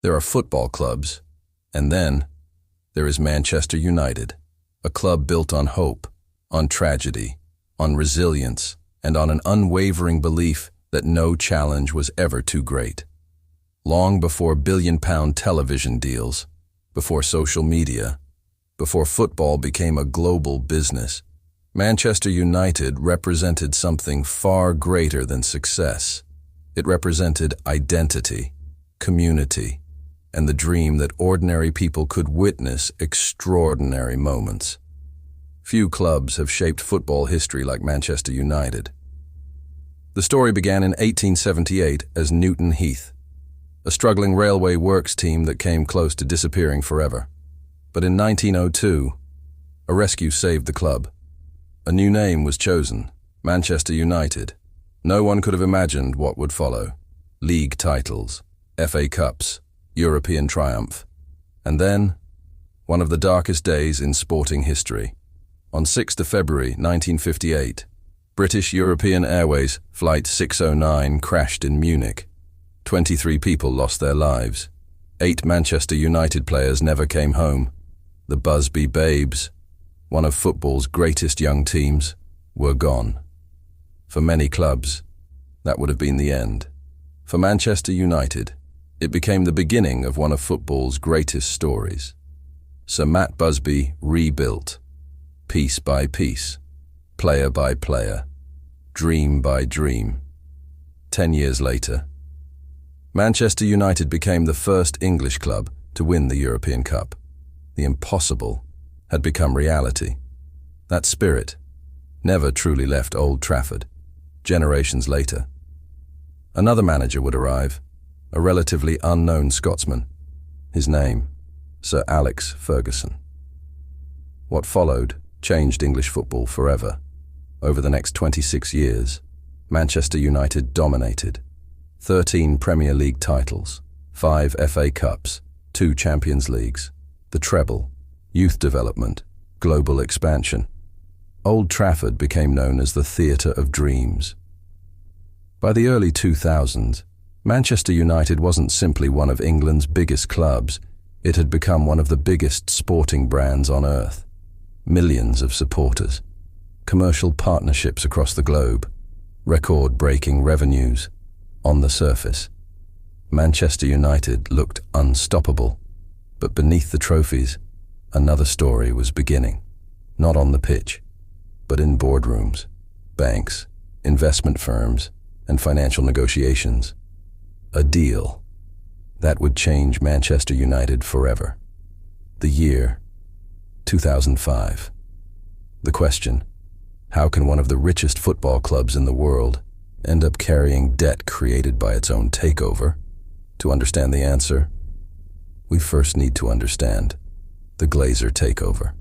There are football clubs, and then there is Manchester United, a club built on hope, on tragedy, on resilience, and on an unwavering belief that no challenge was ever too great. Long before billion-pound television deals, before social media, before football became a global business, Manchester United represented something far greater than success. It represented identity, community, and the dream that ordinary people could witness extraordinary moments. Few clubs have shaped football history like Manchester United. The story began in 1878 as Newton Heath, a struggling railway works team that came close to disappearing forever. But in 1902, a rescue saved the club. A new name was chosen, Manchester United. No one could have imagined what would follow. League titles, FA Cups, European triumph. And then, one of the darkest days in sporting history. On 6th of February 1958, British European Airways Flight 609 crashed in Munich. 23 people lost their lives. 8 Manchester United players never came home. The Busby Babes, one of football's greatest young teams, were gone. For many clubs, that would have been the end. For Manchester United, it became the beginning of one of football's greatest stories. Sir Matt Busby rebuilt, piece by piece, player by player, dream by dream. 10 years later, Manchester United became the first English club to win the European Cup. The impossible had become reality. That spirit never truly left Old Trafford. Generations later, another manager would arrive, a relatively unknown Scotsman. His name, Sir Alex Ferguson. What followed changed English football forever. Over the next 26 years, Manchester United dominated. 13 Premier League titles, 5 FA Cups, 2 Champions Leagues, the treble, youth development, global expansion. Old Trafford became known as the Theatre of Dreams. By the early 2000s, Manchester United wasn't simply one of England's biggest clubs, it had become one of the biggest sporting brands on earth. Millions of supporters, commercial partnerships across the globe, record-breaking revenues. On the surface, Manchester United looked unstoppable, but beneath the trophies, another story was beginning. Not on the pitch, but in boardrooms, banks, investment firms, and financial negotiations. A deal that would change Manchester United forever. The year, 2005. The question, how can one of the richest football clubs in the world end up carrying debt created by its own takeover? To understand the answer, we first need to understand the Glazer Takeover.